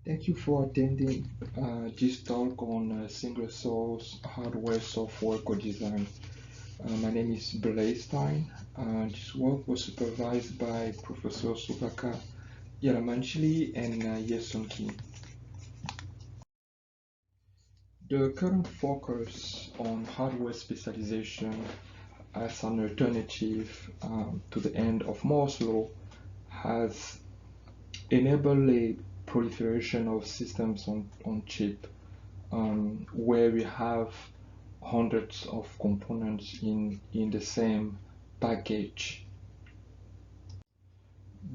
Thank you for attending this talk on single source hardware software co-design. My name is Blaise Stein. This work was supervised by Professor Subaka Yalamanchili and Yesun Kim. The current focus on hardware specialization as an alternative to the end of Moore's law has enabled a proliferation of systems on chip, where we have hundreds of components in the same package.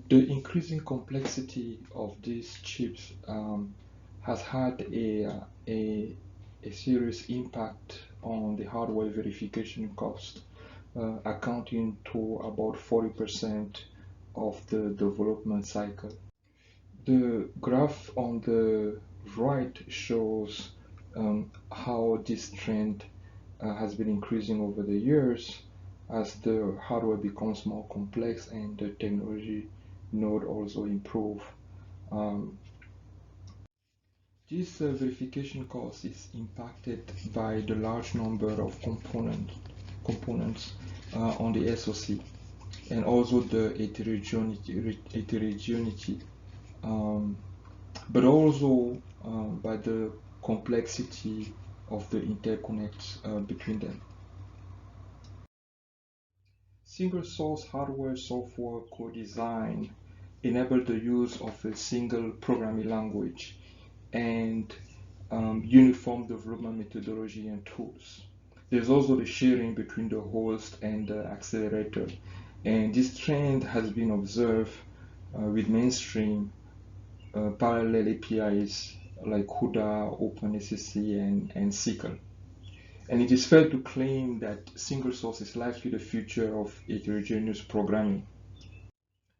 The increasing complexity of these chips has had a serious impact on the hardware verification cost, accounting to about 40% of the development cycle. The graph on the right shows how this trend has been increasing over the years as the hardware becomes more complex and the technology node also improve. Um, this verification cost is impacted by the large number of components on the SoC and also the heterogeneity, but also by the complexity of the interconnects between them. Single source hardware software co-design enable the use of a single programming language and uniform development methodology and tools. There's also the sharing between the host and the accelerator, and this trend has been observed with mainstream parallel APIs like CUDA, OpenSSC, and SYCL. And it is fair to claim that single source is likely the future of heterogeneous programming.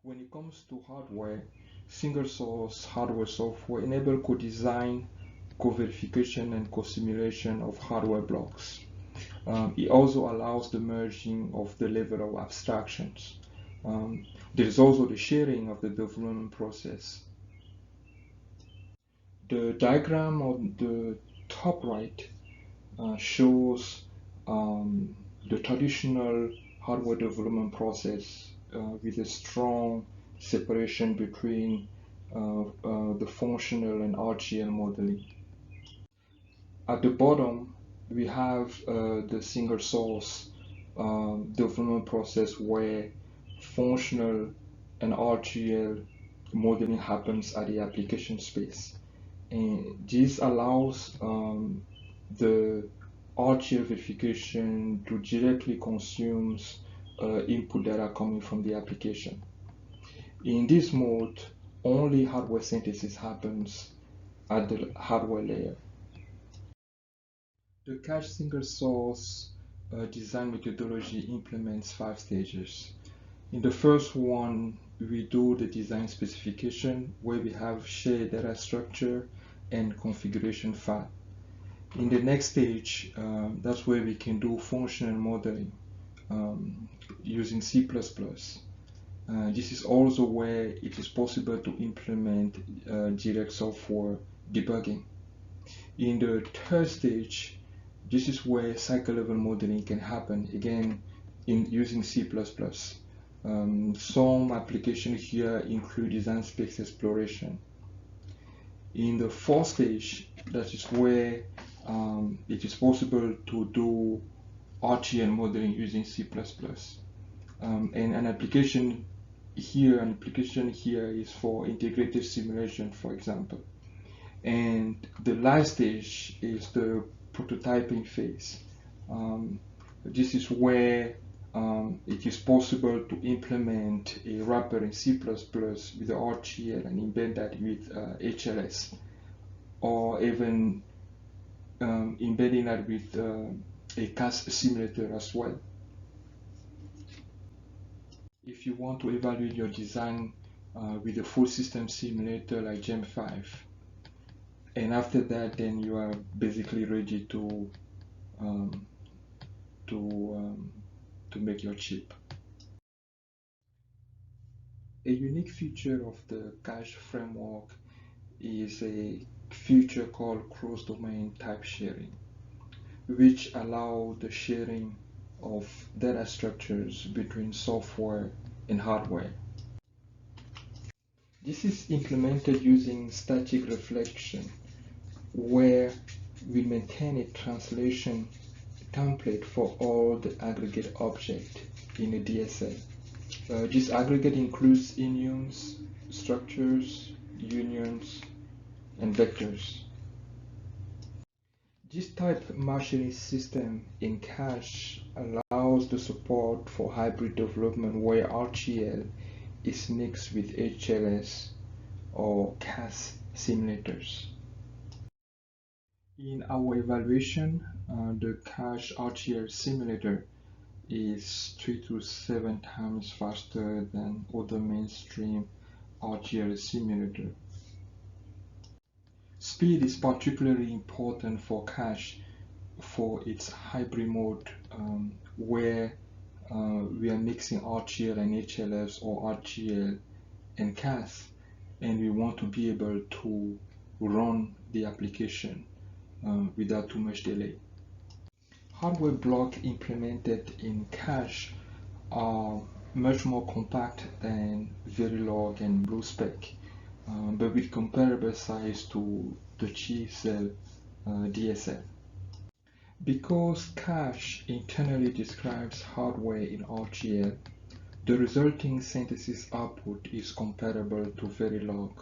When it comes to hardware, single source hardware software enable co-design, co-verification, and co-simulation of hardware blocks. It also allows the merging of the level of abstractions. There is also the sharing of the development process. The diagram on the top right shows the traditional hardware development process with a strong separation between the functional and RGL modeling. At the bottom, we have the single source development process where functional and RGL modeling happens at the application space. And this allows the RGL verification to directly consume input data coming from the application. In this mode, only hardware synthesis happens at the hardware layer. The cache single source design methodology implements 5 stages. In the first one, we do the design specification where we have shared data structure and configuration file. In the next stage, that's where we can do functional modeling using C++. This is also where it is possible to implement direct software debugging. In the third stage, this is where cycle level modeling can happen, again using C++. Some applications here include design space exploration. In the fourth stage, that is where it is possible to do RTL modeling using C++. And an application here is for integrated simulation, for example. And the last stage is the prototyping phase. This is where it is possible to implement a wrapper in C++ with the RTL and embed that with HLS, or even embedding that with a CAS simulator as well. If you want to evaluate your design with a full system simulator like GEM5, and after that, then you are basically ready to make your chip. A unique feature of the cache framework is a feature called cross-domain type sharing, which allow the sharing of data structures between software and hardware. This is implemented using static reflection, where we maintain a translation template for all the aggregate objects in a DSL. This aggregate includes enums, structures, unions, and vectors. This type machining system in cache allows the support for hybrid development where RTL is mixed with HLS or CAS simulators. In our evaluation, the cache RTL simulator is 3 to 7 times faster than other mainstream RTL simulator. Speed is particularly important for cache for its hybrid mode, where we are mixing RTL and HLS or RTL and CAS, and we want to be able to run the application without too much delay. Hardware blocks implemented in cache are much more compact than Verilog and BlueSpec, but with comparable size to the G-Cell DSL. Because cache internally describes hardware in RTL, the resulting synthesis output is comparable to Verilog